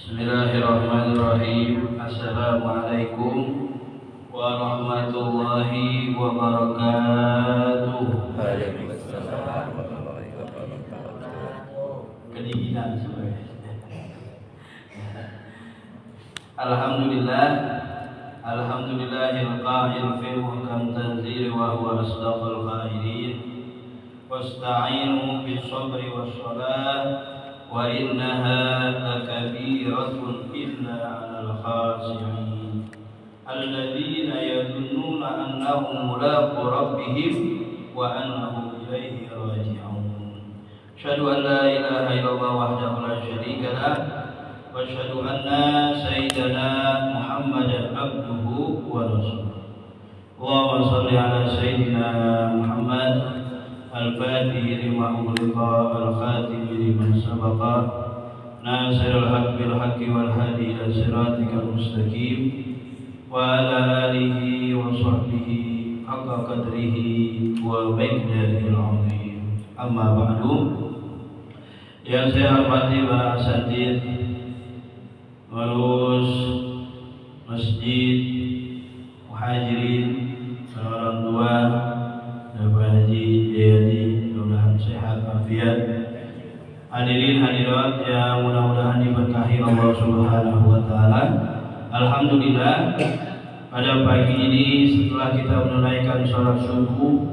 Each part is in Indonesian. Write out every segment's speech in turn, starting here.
Bismillahirrahmanirrahim. Assalamualaikum warahmatullahi wabarakatuh. Waalaikumsalam warahmatullahi wabarakatuh. Kedinginan sebenarnya. Alhamdulillah, alhamdulillahil qa'il fi muhkam tanzili wa huwa asdaqul qailin. Wasta'inu bis sabri was salah wa innaha lakabiratun illa 'alal khashi'in alladzina yadhunnuna annahum mulaqu rabbihim wa annahum ilaihi raji'un. Asyhadu an la ilaha illallah wahdahu la syarika lah wa asyhadu anna sayyidana Muhammadan abduhu wa rasuluh. Allahumma shalli ala sayyidina Muhammad al-Fatih lima ughliqa al-Khatim liman sabaqa nasirul haqq bil haqqi wal hadi ila siratikal mustaqim wa ala alihi wa sahbihi haqqa qadrihi wa miqdaril azim. Amma ba'du. Yang saya hormati para asatidz pengurus masjid, muhajirin, orang tua Bapak Haji Jayadi, mudah-mudahan sehat walafiat. Hadirin hadirat yang mudah-mudahan diberkahi Allah Subhanahu wa taala. Alhamdulillah, pada pagi ini setelah kita menunaikan salat subuh,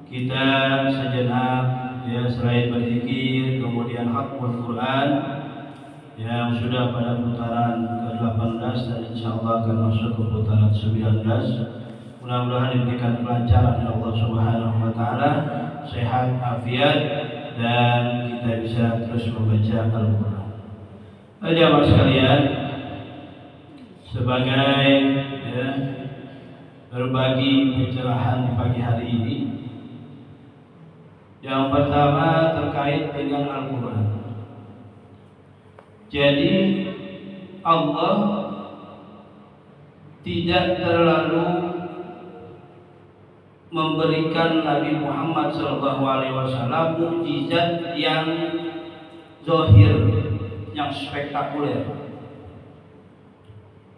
kita sejenak selain berzikir kemudian khatmul Quran yang sudah pada putaran ke-18 dan insyaallah akan masuk ke putaran 19. Mudah-mudahan diberikan kelancaran oleh Allah Subhanahu wa taala, sehat, afiat, dan kita bisa terus membaca Al-Qur'an. Jamaah sekalian, sebagai berbagi pencerahan di pagi hari ini, yang pertama terkait dengan Al-Qur'an. Jadi Allah tidak terlalu memberikan Nabi Muhammad SAW mukjizat yang zahir, yang spektakuler.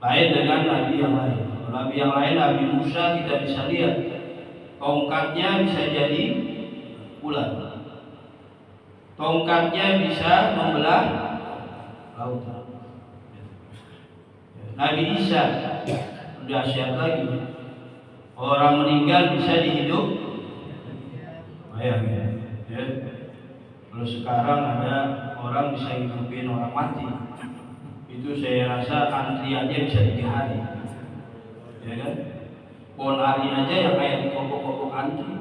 Lain dengan Nabi yang lain. Nabi yang lain, Nabi Musa kita bisa lihat tongkatnya bisa jadi ular, tongkatnya bisa membelah lautan. Nabi Isa dahsyat lagi. Orang meninggal bisa dihidup. Bayangin, ya. Kalau sekarang ada orang bisa hidupin orang mati, itu saya rasa antriannya bisa 3 hari, ya kan? Pohon hari aja yang air dikokok-kokok antri,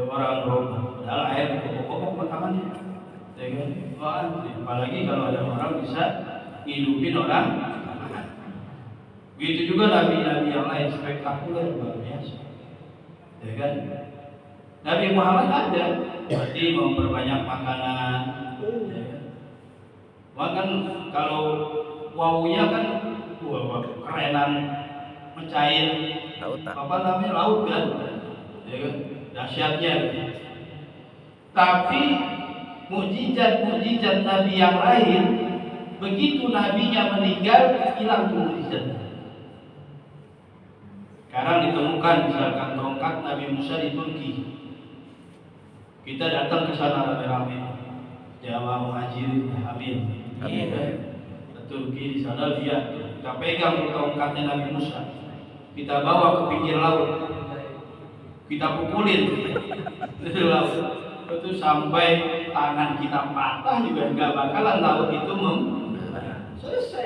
orang berubah. Padahal air dikokok-kokok tangannya, ya kan? Apalagi kalau ada orang bisa hidupin orang. Begitu juga nabi-nabi yang lain spektakuler luar biasa, ya kan? Nabi Muhammad ada, berarti memperbanyak makanan, ya kan? Makan kalau wawunya kan kerenan, mencair, apa namanya laut kan, ya kan? Dahsyatnya. Tapi mukjizat nabi yang lain, begitu nabinya meninggal hilang tuh mukjizatnya. Sekarang ditemukan misalkan tongkat Nabi Musa di Turki. Kita datang ke sana rame-rame. Jamaah muhajirin, amin. Amin. Ke Turki di sana lihat, kita pegang tongkatnya Nabi Musa. Kita bawa ke pinggir laut. Kita pukulin di laut. Itu sampai tangan kita patah juga enggak bakalan laut itu selesai.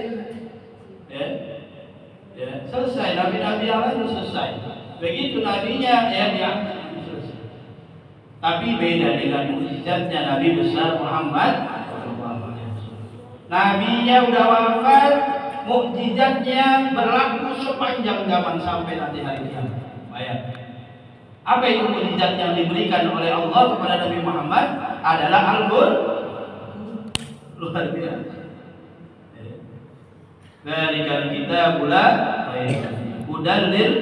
Ya, selesai. Nabi-nabi yang lain selesai. Begitu nabinya dia selesai. Tapi beda dengan mukjizatnya Nabi besar Muhammad. Nabinya udah wafat, mukjizatnya berlaku sepanjang zaman sampai nanti hari kiamat. Bayangkan. Apa itu mukjizat yang diberikan oleh Allah kepada Nabi Muhammad? Adalah Al-Qur'an. Luar biasa. Dzalikal kitabul la hudan lil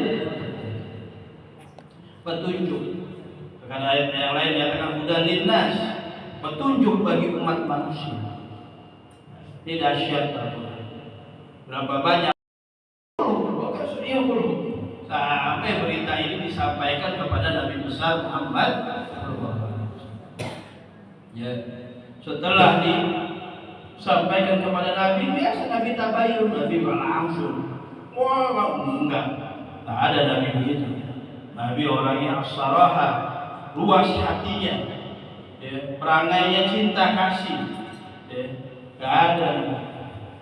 petunjuk. Karena ayat yang lain dikatakan hudan linnas, petunjuk bagi umat manusia. Ini dahsyat Al-Quran. Berapa banyak sampai berita ini disampaikan kepada Nabi besar Muhammad. Ya. Setelah disampaikan kepada Nabi, biasa Nabi tabayun, Nabi langsung. Wah, enggak ada Nabi begitu. Nabi orangnya as-saraha, luas hatinya, ya, perangainya cinta kasih, ya, enggak ada.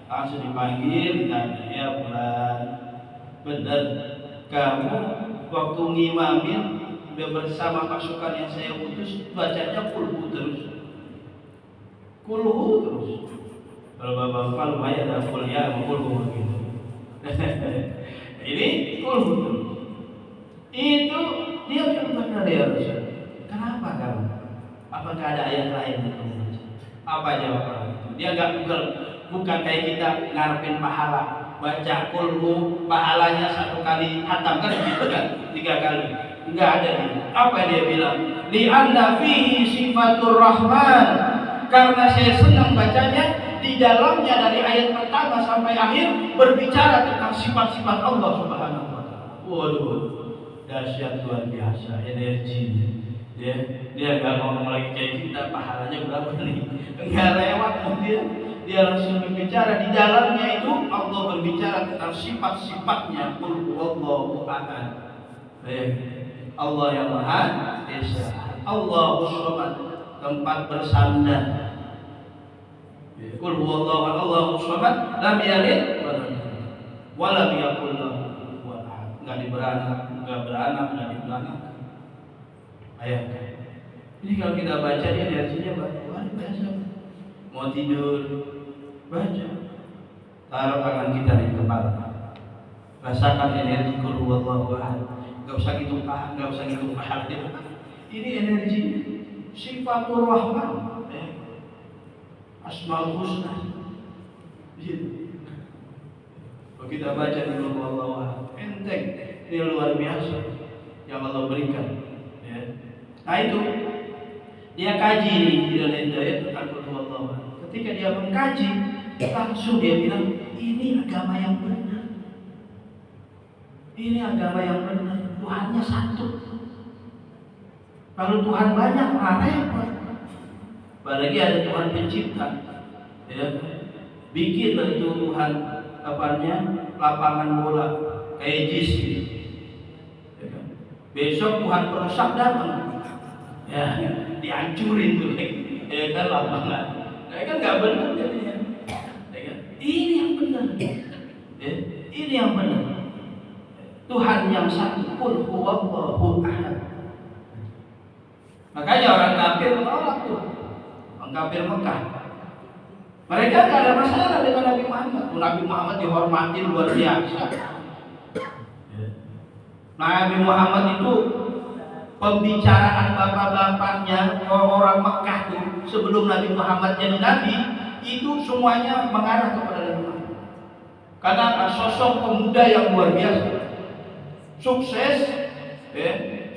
Langsung dipanggil, ditanya, ya bulan, benar kamu waktu ngimamin bersama pasukan yang saya utus bacanya kulhu terus. Kalau bapak lumayan ada kuliah sama kulhu gitu. Ini kulhu terus. Itu dia bertanya dia Rasul. Kenapa kamu? Apakah ada ayat lain yang kamu baca? Apa jawabannya? Dia bukan kayak kita ngarepin pahala. Baca kulhu pahalanya 1 kali hatam kan gitu kan 3 kali. Enggak ada ini. Apa dia bilang? Li anna fihi sifatur rahman. Karena saya senang bacanya, di dalamnya dari ayat pertama sampai akhir berbicara tentang sifat-sifat Allah Subhanahu wa taala. Waduh, dahsyat luar biasa energinya. Dia enggak ngomong lagi kayak kita pahalanya berapa nih. Enggak lewat dia langsung berbicara di dalamnya itu Allah berbicara tentang sifat-sifatnya. Qul huwallahu ahad. Allah yang Maha Esa. Allahus Samad, tempat bersandar. Qul huwallahu ahad, Allahus Samad, lam yalid wa lam yakul lahu kufuwan ahad. Enggak beranak, enggak diberanak. Ayo. Ini kalau kita baca dia energinya luar biasa. Mau tidur, baca. Taruh tangan kita di kepala. Rasakan energi qul huwallahu ahad. Enggak usah hitung pahala dia. Ini energi sifatur rahman. Asmaul husna. Kalau kita baca di qul huwallahu ahad, enteng. Ini luar biasa yang Allah berikan. Nah itu dia kaji di dalam ayat tentang qul huwallahu ahad. Ketika dia mengkaji, langsung dia bilang, ini agama yang benar. Ini agama yang benar. Tuhannya satu. Kalau Tuhan banyak, repot. Apalagi ada Tuhan pencipta. Ya. Bikinlah itu Tuhan lapangan bola kayak JIS. Ya. Besok Tuhan perusak datang. Ya, dihancurin tuh. Ya kan lapangan. Nah, kan nggak benar jadinya. Ya kan? Ini yang benar. Ya, ini yang benar. Tuhan yang satu, qul huwallahu ahad. Makanya orang kafir menolak tuh. Orang kafir Mekah. Mereka nggak ada masalah dengan Nabi Muhammad. Nabi Muhammad dihormati luar biasa. Nabi Muhammad itu pembicaraan bapak-bapaknya orang Mekah tuh sebelum Nabi Muhammad jadi nabi itu semuanya mengarah kepada Nabi Muhammad. Karena sosok pemuda yang luar biasa, sukses,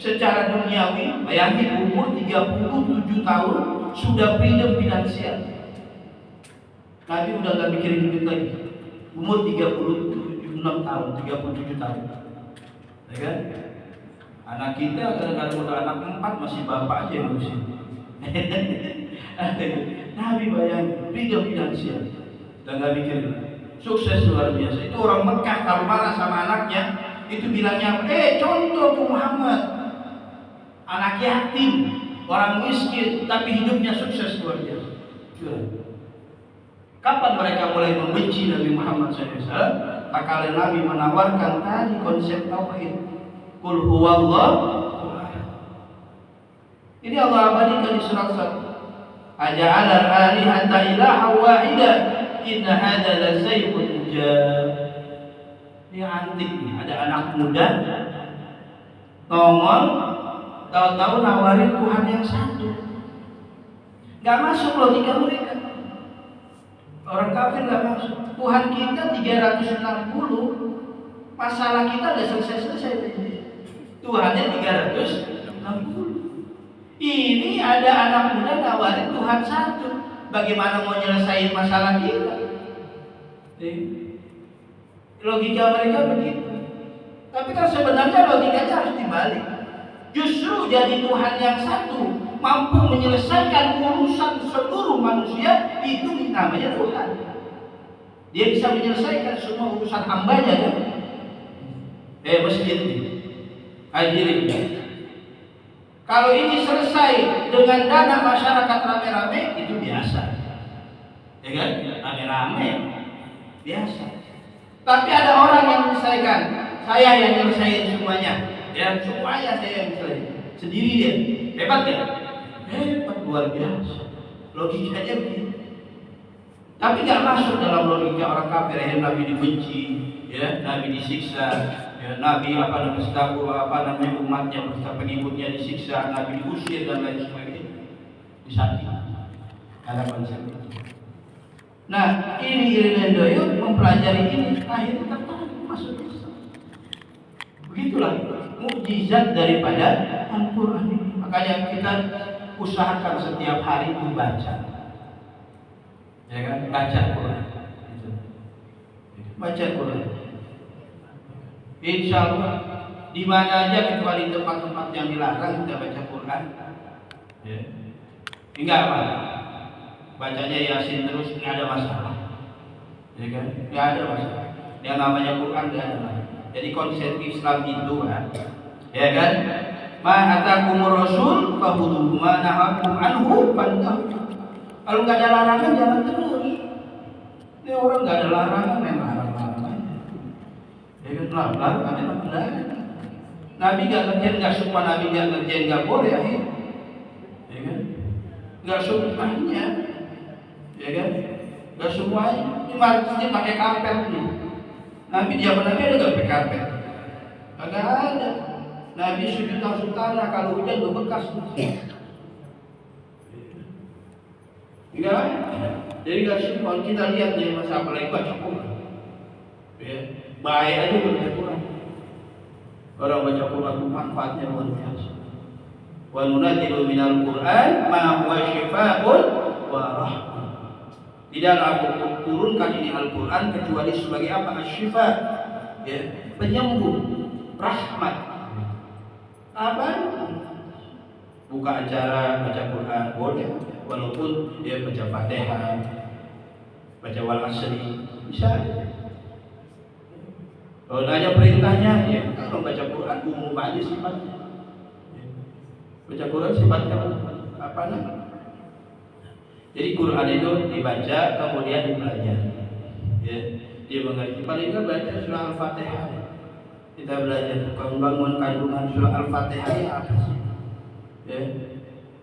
secara duniawi. Bayangin umur 37 tahun sudah freedom finansial. Nabi udah gak mikirin duit lagi. Umur 36 tahun, 37 tahun. Ya kan? Anak kita kadang-kadang udah anak 4 masih bapak aja yang ngurusin. Nabi bayangin freedom finansial. Udah gak mikirin. Sukses luar biasa. Itu orang Mekah kalau marah sama anaknya, itu bilangnya, contoh tuh Muhammad, anak yatim, orang miskin, tapi hidupnya sukses luar biasa. Kapan mereka mulai membenci Nabi Muhammad SAW? Tak kala Nabi menawarkan tadi konsep tauhid, qul huwallahu ahad. Ini Allah abadikan di surat 1. Aja'ala al-alihata ilaha wahida, inna hadza la shay'un ujab. Ini antik nih, ada anak muda nongol, tahu-tahu nawarin Tuhan yang satu. Gak masuk logika mereka. Orang kafir gak masuk. Tuhan kita 360, masalah kita udah selesai. Tuhannya 360. Ini ada anak muda nawarin Tuhan satu. Bagaimana mau nyelesain masalah kita? Logika mereka begitu. Tapi kan sebenarnya logikanya harus dibalik. Justru jadi Tuhan yang satu mampu menyelesaikan urusan seluruh manusia, itu namanya Tuhan. Dia bisa menyelesaikan semua urusan hambanya kan? Masjid ini hadirin, kalau ini selesai dengan dana masyarakat rame-rame, itu biasa, ya kan? Rame-rame biasa. Tapi ada orang yang menyelesaikan, saya yang menyelesaikan semuanya, ya semuanya saya yang menyelesaikan sendiri dia. Hebat ya? Hebat, luar biasa. Logikanya begitu. Tapi nggak masuk dalam logika orang kafir yang Nabi dibenci, ya, Nabi disiksa, ya, Nabi umatnya beserta pengikutnya disiksa, Nabi diusir dan lain sebagainya. Disakiti. Ada konsep itu. Nah, ini Irene Doyot mempelajari ini, akhirnya tertarik masuk Islam. Begitulah mukjizat daripada Al-Quran ini. Makanya kita usahakan setiap hari membaca. Ya kan, baca Quran. Baca Quran. Insya Allah di mana aja kecuali tempat-tempat yang dilarang kita baca Quran. Ya. Enggak apa. Bacanya Yasin terus nggak ada masalah. Ya kan? Nggak ada masalah. Yang namanya Quran nggak ada masalah. Jadi konsep Islam itu kan, ya kan? Ma atakumur rasul fahuduhu ma nahakum anhu fantahu. Kalau nggak ada larangan jalan terus. Ini orang nggak ada larangan memang larang-larang. Ya kan, larangan memang benar. Nabi nggak ngerjain, nggak semua Nabi nggak ngerjain nggak boleh ya. Ya kan? Nggak semuanya. Ya kan? Nggak semuanya. Ini masjid pakai karpet nih. Nabi zaman Nabi ada nggak pakai karpet? Nggak ada. Nabi sujud sultana kalau hujan berbekas. Enggak ada. Jadi kalau kita lihat nih masa apalagi baca Quran, ya, baik aja baca Quran. Orang baca Quran itu manfaatnya luar biasa. Wa nunazzilu minal Qur'an ma huwa syifaa'un wa rahmah. Tidak aku turunkan ini Al-Quran kecuali sebagai apa? Asyifa, ya, penyembuh, rahmat. Apa? Buka acara baca Quran boleh, walaupun dia baca Fatihah, baca wal asri, bisa. Kalau nanya perintahnya, ya kalau baca Quran umum aja sifatnya. Baca Quran sifatnya apa namanya? Jadi Quran itu dibaca kemudian dipelajari. Ya, dia mengerti. Paling nggak baca surah Al-Fatihah. Kita belajar membangun kandungan surah Al-Fatihah apa sih? Ya,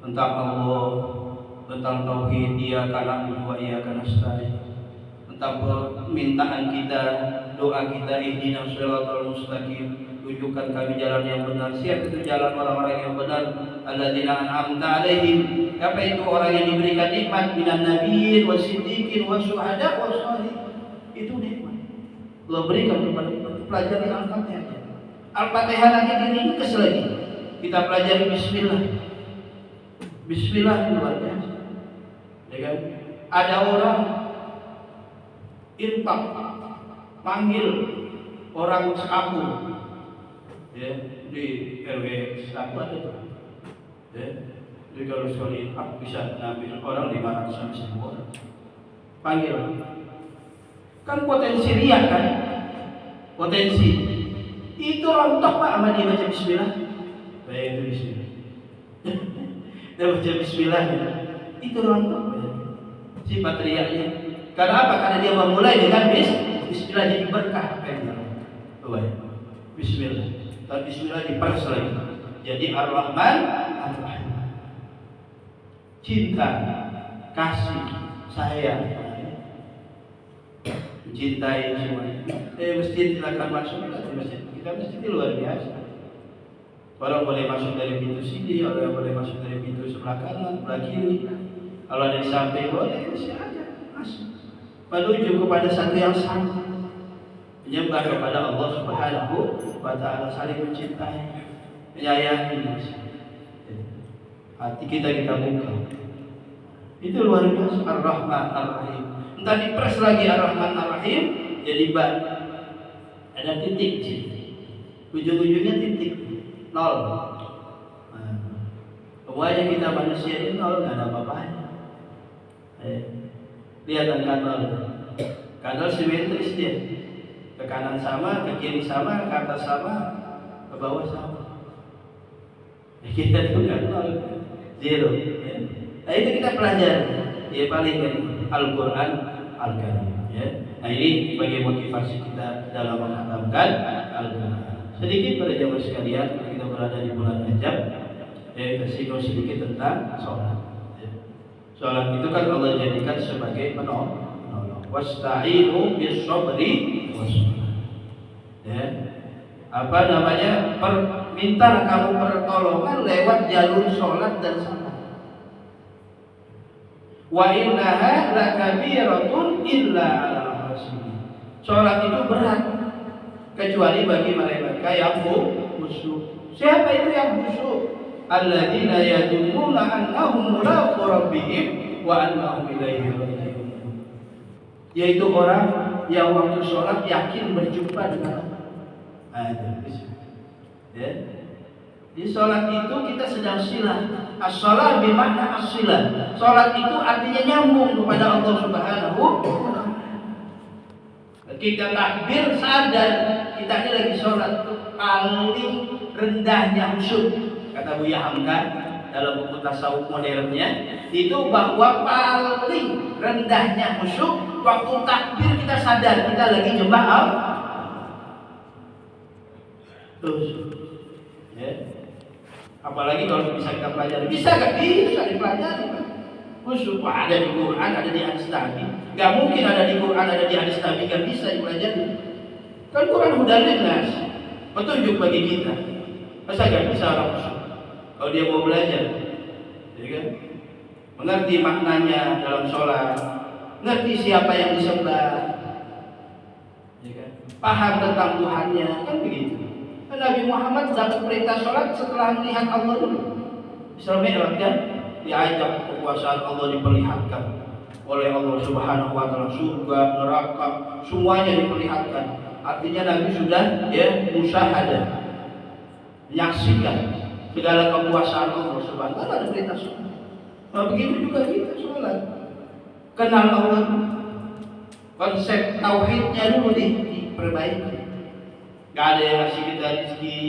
tentang Allah, tentang tauhid, iyyaka na'budu wa iyyaka nasta'in, tentang permintaan kita, doa kita, ihdinas shiratal mustaqim, tunjukkan kami jalan yang benar. Siapa itu jalan orang-orang yang benar? Alladzina an'amta 'alaihim. Apa itu orang yang diberikan nikmat minan nabiyyin wasiddiqin wasyuhada wassalihin. Itu nikmat Allah berikan kepada kita. Pelajari Al-Fatihah. Al-Fatihah nanti diringkas lagi. Kita pelajari bismillah. Bismillah luar biasa. Ya kan? Ada orang infak panggil orang sekampung, ya, di RW apa itu, ya, jadi kalau sekali infak bisa ngambil orang 500 sampai 1000 orang, panggil, kan potensi riak kan, potensi itu rontok Pak sama dia baca Bismillah, baik itu Bismillah, dia baca Bismillah itu rontok, sifat riaknya. Karena apa? Karena dia memulai dengan Bismillah, jadi berkah kayaknya. Bismillah. Dan Bismillah diperas lagi. Jadi Ar-Rahman Ar-Rahim. Cinta, kasih, sayang, mencintai semuanya. Masjid silakan masuk ke masjid. Kita masjid itu luar biasa. Orang boleh masuk dari pintu sini, orang boleh masuk dari pintu sebelah kanan, sebelah kiri. Kalau ada di samping boleh, silakan masuk. Menuju kepada satu yang sama, menyembah kepada Allah Subhanahu wa Ta'ala, saling mencintai, menyayangi. Hati kita buka. Itu luar biasa. Ar-Rahman Ar-Rahim. Entar dipres lagi Ar-Rahman Ar-Rahim jadi ba. Ada titik. Ujung-ujungnya titik. Nol. Semuanya kita manusia ini nol, nggak ada apa-apanya. Lihat kadal. Kadal simetris dia. Ke kanan sama, ke kiri sama, ke atas sama, ke bawah sama. Kita itu nggak nol, zero. Ya. Nah itu kita pelajari. Ya paling Al-Quran Al-Karim. Ya. Nah ini bagi motivasi kita dalam menghatamkan Al-Quran. Sedikit pada jamaah sekalian, kita berada di bulan Rajab, kita singgung sedikit tentang sholat. Ya. Sholat itu kan Allah jadikan sebagai penolong. Wasta'inu bis-sabri was-salah. Ya. Apa namanya? Minta kamu pertolongan lewat jalur sholat dan salat. Wa innaha lakabiratun illa 'alal khashiyin. Sholat itu berat kecuali bagi mereka yang khusyuk. Siapa itu yang khusyuk? Alladzina yadunnuna annahum mulaqu rabbihim wa annahum ilaihi raji'un. Yaitu orang yang waktu sholat yakin berjumpa dengan Allah. Ya. Di sholat itu kita sedang silah. As-sholat bermakna as-silah. Sholat itu artinya nyambung kepada Allah Subhanahu wa Ta'ala. Ketika takbir sadar kita ini lagi sholat, itu paling rendahnya khusyuk. Kata Buya Hamka dalam buku tasawuf modernnya itu bahwa paling rendahnya khusyuk waktu takbir kita sadar kita lagi nyembah Allah. Terus, ya. Apalagi kalau bisa kita pelajari, bisa gak? Bisa dipelajari. Khusyuk ada di Quran, ada di hadis Nabi. Gak mungkin ada di Quran, ada di hadis Nabi, gak bisa dipelajari. Kan Quran hudan linnas, petunjuk bagi kita. Masa gak bisa orang khusyuk? Kalau dia mau belajar, ya kan? Mengerti maknanya dalam sholat, ngerti siapa yang disembah, ya kan? Paham tentang Tuhannya, kan begitu. Nabi Muhammad dapat perintah sholat setelah melihat Allah dulu. Isra Mi'raj kan diajak kekuasaan Allah diperlihatkan oleh Allah Subhanahu wa Ta'ala, surga, neraka, semuanya diperlihatkan. Artinya Nabi sudah musyahadah, menyaksikan segala kekuasaan Allah Subhanahu wa Ta'ala. Ada perintah sholat. Nah begitu juga kita sholat, kenal Allah, konsep tauhidnya dulu diperbaiki. Gak ada yang ngasih kita rezeki,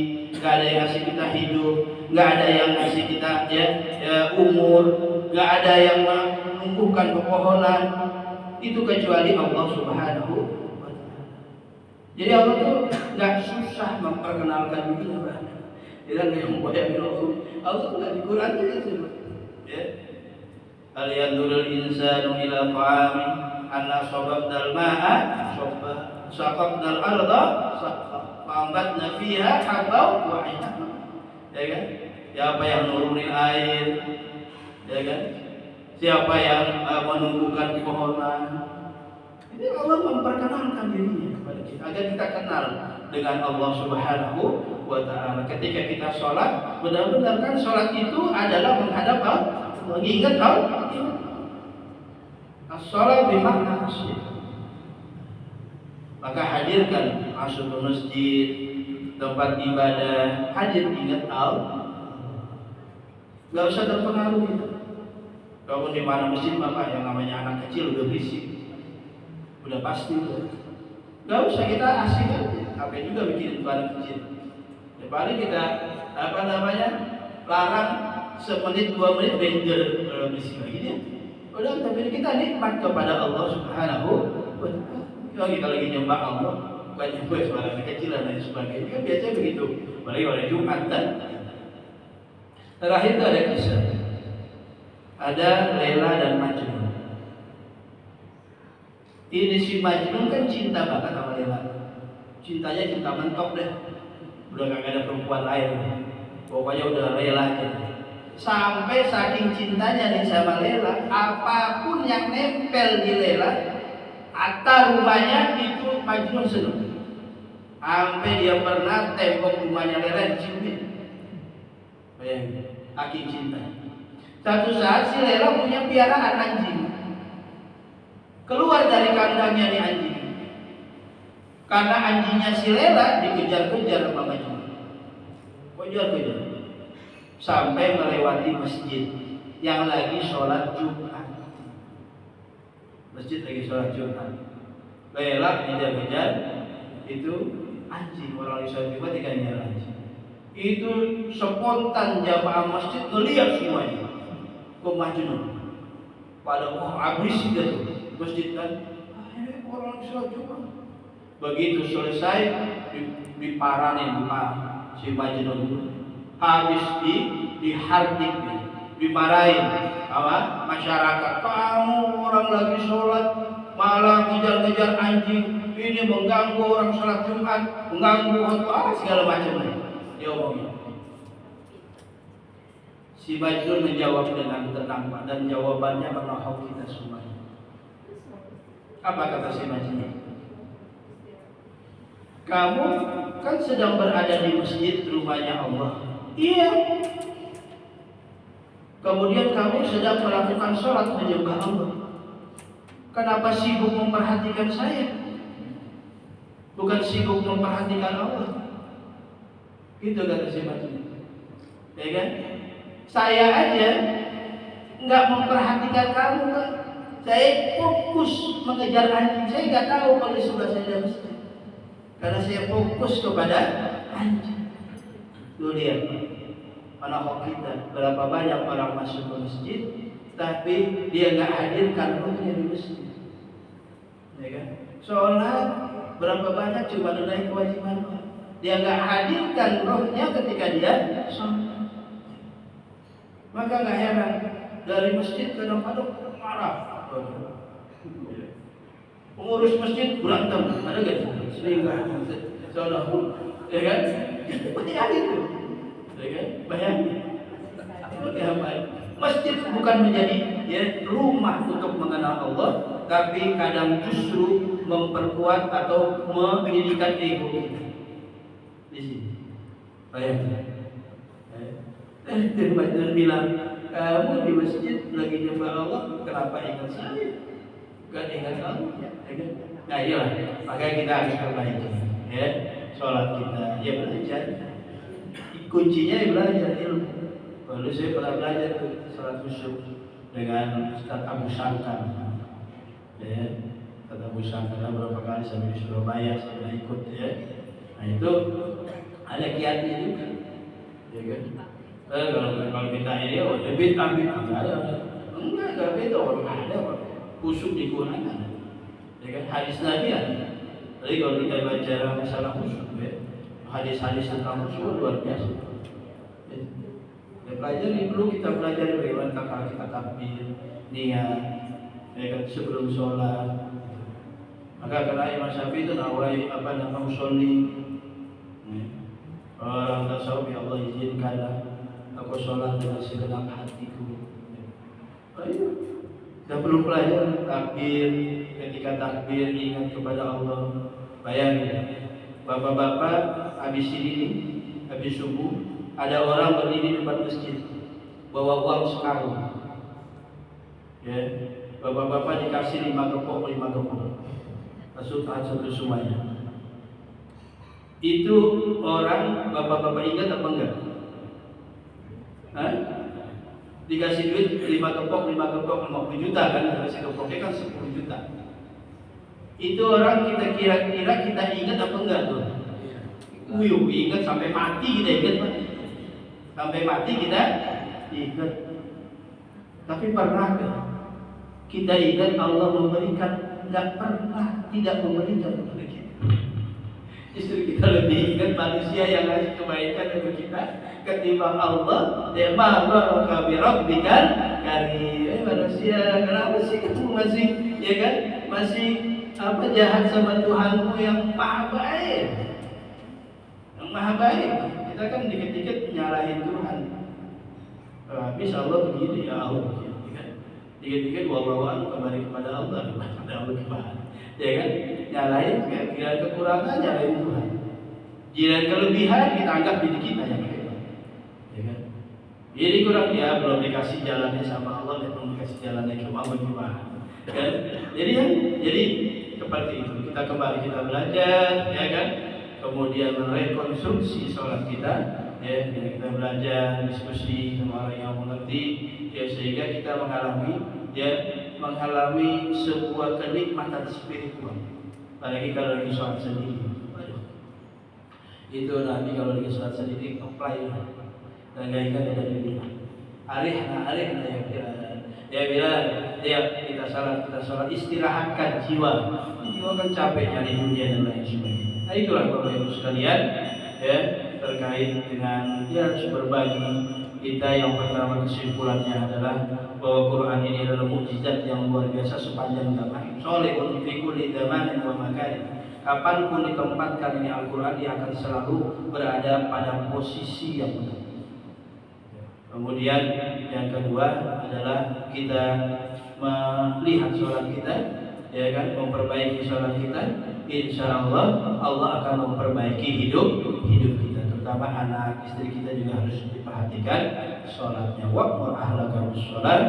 gak ada yang ngasih kita hidup, gak ada yang ngasih kita umur, gak ada yang menumbuhkan pepohonan itu kecuali Allah Subhanahu wa Ta'ala. Jadi Allah tuh gak susah memperkenalkan dirinya. Dia nggak yang bayangin Allah tuh gak di Quran aja sih. Ya. Hal yanzurul insanu ila ta'ami anna sababnal ma'a sabba saqaqnal arda saqqa fa'ambatna fiha habba wa 'inaba. Ya kan? Siapa yang nurunin air? Ya kan? Siapa yang menumbuhkan pepohonan? Ini Allah memperkenalkan dirinya kepada kita agar kita kenal dengan Allah Subhanahu wa Ta'ala. Ketika kita sholat, benar-benar kan sholat itu adalah menghadap Allah, mengingat Allah. As-sholat bermakna asyik. Maka hadirkan masuk ke masjid, tempat ibadah, hadir ingat Allah. Gak usah terpengaruh gitu. Kalau di mana masjid maka yang namanya anak kecil udah berisik, udah pasti tuh. Gak usah kita asik aja. Apa juga bikin anak kecil. Ya paling kita larang semenit 2 menit bender berisik lagi dia. Udah tapi kita nikmat kepada Allah Subhanahu wa Ta'ala. Kalau kita lagi nyembah Allah, bukan nyembah suara kecil dan lain sebagainya, kan biasanya begitu. Apalagi hari Jumat dan terakhir itu ada kisah. Ada Laila dan Majnun. Ini si Majnun kan cinta banget sama Laila. Cintanya cinta mentok deh. Udah gak ada perempuan lain. Pokoknya udah Laila aja. Sampai saking cintanya nih sama Laila, apapun yang nempel di Laila, atau rumahnya itu Majnun seneng. Sampai dia pernah tembok rumahnya Laila diciumin. Bayangin, saking cinta. Satu saat si Laila punya piaraan anjing. keluar dari kandangnya nih anjing. Karena anjingnya si Lela dikejar-kejar sama majnun. Kejar-kejar. Sampai melewati masjid yang lagi sholat Jumat. Masjid lagi sholat Jumat. Lela ngejar-ngejar itu anjing, orang sholat Jumat dikejar anjing. Itu spontan jamaah masjid ngelihat semuanya ke majnun. Pada habis gitu masjid kan, ini orang sholat Jumat. Begitu selesai diparanin si majnun, habis dihardik, dimarahin sama masyarakat. Kamu orang lagi sholat malah ngejar-ngejar anjing, ini mengganggu orang sholat Jumat, mengganggu segala macam. Dia omongin. Si majnun menjawab dengan tenang dan jawabannya menohok kita semua. Apa kata si majnun? Kamu kan sedang berada di masjid rumahnya Allah. Iya. Kemudian kamu sedang melakukan sholat menyembah Allah. Kenapa sibuk memperhatikan saya? Bukan sibuk memperhatikan Allah. Gitu kata si majnun. Ya kan? Saya aja nggak memperhatikan kamu kan. Saya fokus mengejar anjing. Saya nggak tahu kalau di sebelah saya ada masjid. Karena saya fokus kepada anjing. Lu lihat, mana kita berapa banyak orang masuk ke masjid, tapi dia nggak hadirkan rohnya di masjid. Ya kan? Sholat berapa banyak cuma nunaikan kewajiban. Dia nggak hadirkan rohnya ketika dia sholat. Maka nggak heran dari masjid kadang-kadang marah. Pengurus masjid berantem, ada gak? Sering kan? Saudara, ya kan? Bayangin tuh, ya kan? Bayangin. Masjid bukan menjadi rumah untuk mengenal Allah, tapi kadang justru memperkuat atau menjadikan ego kita. Di sini, bayangin. Dan Majnun bilang, kamu di masjid lagi nyembah Allah, kenapa ingat saya? Gak ingat Allah, ya kan? Nah iyalah, makanya kita harus perbaiki, ya, sholat kita, ya belajar. Kuncinya ya belajar ilmu. Lalu saya pernah belajar sholat khusyuk dengan Ustaz Abu Sangkan, ya, Ustaz Abu Sangkan berapa kali sampai di Surabaya saya ikut, ya. Nah itu ada kiatnya juga, ya kan? Kalau kita ini lebih ambil enggak beda orang ada khusyuk digunakan, ya kan? Hadis Nabi ada. Jadi kalau kita baca masalah khusyuk, ya, hadis-hadis tentang khusyuk luar biasa. Ya, pelajari dulu, kita pelajari bagaimana kalau kita takbir, niat, ya kan, sebelum sholat. Maka karena Imam Syafi'i itu nawai usolli. Orang tasawuf, ya Allah izinkanlah aku sholat dengan segenap hatiku. Ayo, kita perlu pelajaran takbir. Ketika takbir ingat kepada Allah. Bayangin, bapak-bapak habis ini, habis subuh, ada orang berdiri di depan masjid, bawa uang sekarung. Ya, bapak-bapak dikasih 5 kepok. Satu semuanya. Itu orang bapak-bapak ingat apa enggak? Hah? Dikasih duit 5 kepok 50 juta kan, dikasih kepoknya kan 10 juta. Itu orang kita kira-kira kita ingat apa enggak tuh? Ingat sampai mati kita ingat, Pak. Sampai mati kita ingat. Tapi pernah enggak kita ingat Allah memberikan? Enggak pernah tidak memberikan kepada kita. Justru kita lebih ingat manusia yang ngasih kebaikan kepada kita ketimbang Allah. Ya ma'baraka bi rabbikal karim. Manusia, kenapa sih kamu masih, ya kan, masih jahat sama Tuhanmu yang maha baik? Yang maha baik. Kita kan dikit-dikit nyalahin Tuhan. Habis Allah begini, ya Allah begini, kan? Dikit-dikit bawa-bawaan kembali kepada Allah, kepada Allah kembali. Ya kan? Nyalahin, kira kekurangan, nyalahin Tuhan. Jika kelebihan kita anggap diri kita yang hebat. Ya kan? Jadi kurang, ya belum dikasih jalannya sama Allah, belum dikasih jalannya ke Allah gimana? kan? Jadi seperti itu. Kita kembali kita belajar, ya kan? Kemudian merekonstruksi sholat kita, ya, kita belajar diskusi sama orang yang mengerti, ya, sehingga kita mengalami sebuah kenikmatan spiritual. Apalagi kalau lagi sholat sendiri, itu nanti kalau lagi sholat sendiri apply dan gaikan ada di arihna ya bila kita sholat istirahatkan jiwa kan capek nyari dunia dan lain sebagainya. Nah itulah Bapak Ibu sekalian, ya, terkait dengan harus berbagi. Kita yang pertama kesimpulannya adalah bahwa Quran ini adalah mukjizat yang luar biasa sepanjang zaman. Solehun fi kulli zamanin wa makan. Kapanpun ditempatkan ini Al-Quran, dia akan selalu berada pada posisi yang benar. Kemudian yang kedua adalah kita melihat sholat kita, ya kan, memperbaiki sholat kita. Insya Allah akan memperbaiki hidup kita, terutama anak istri kita juga harus diperhatikan sholatnya. Wa'mur ahlaka bis-sholat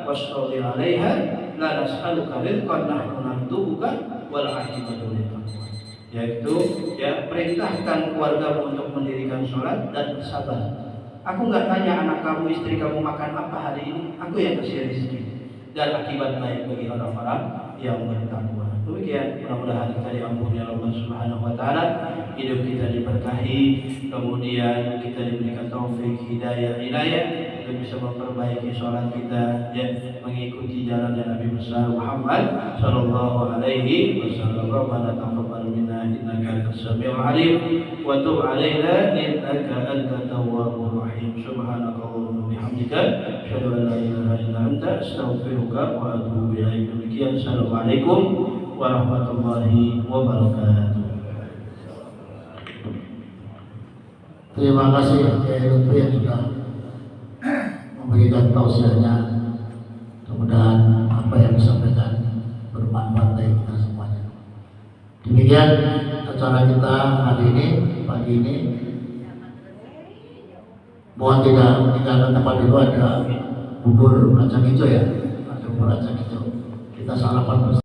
wastabir 'alaiha la nas'aluka rizqan nahnu narzuquka wal 'aqibatu lit-taqwa. Yaitu, ya, perintahkan keluargamu untuk mendirikan sholat dan bersabar. Aku nggak tanya anak kamu, istri kamu makan apa hari ini. Aku yang kasih rezeki dan akibat baik bagi orang-orang yang bertakwa. Demikian, mudah-mudahan kita diampuni Allah Subhanahu wa taala, hidup kita diberkahi, kemudian kita diberikan taufik, hidayah untuk bisa memperbaiki sholat kita, ya, mengikuti jalan Nabi besar Muhammad sallallahu alaihi wasallam. Rabbana taqabbal minna innaka antas samiul alim wa tub alaina innaka antat tawwabur rahim. Subhanakallahumma bihamdika asyhadu an la ilaha illa anta astaghfiruka wa atubu ilaik. Demikian, assalamualaikum warahmatullahi wabarakatuh. Terima kasih Kiai Lutfi yang sudah memberikan tausiahnya. Mudah-mudahan apa yang disampaikan bermanfaat bagi kita semuanya. Demikian acara kita hari ini, pagi ini. Mohon tidak meninggalkan tempat itu, ada bubur kacang hijau, ya, ada bubur kacang hijau. Kita sarapan bersama.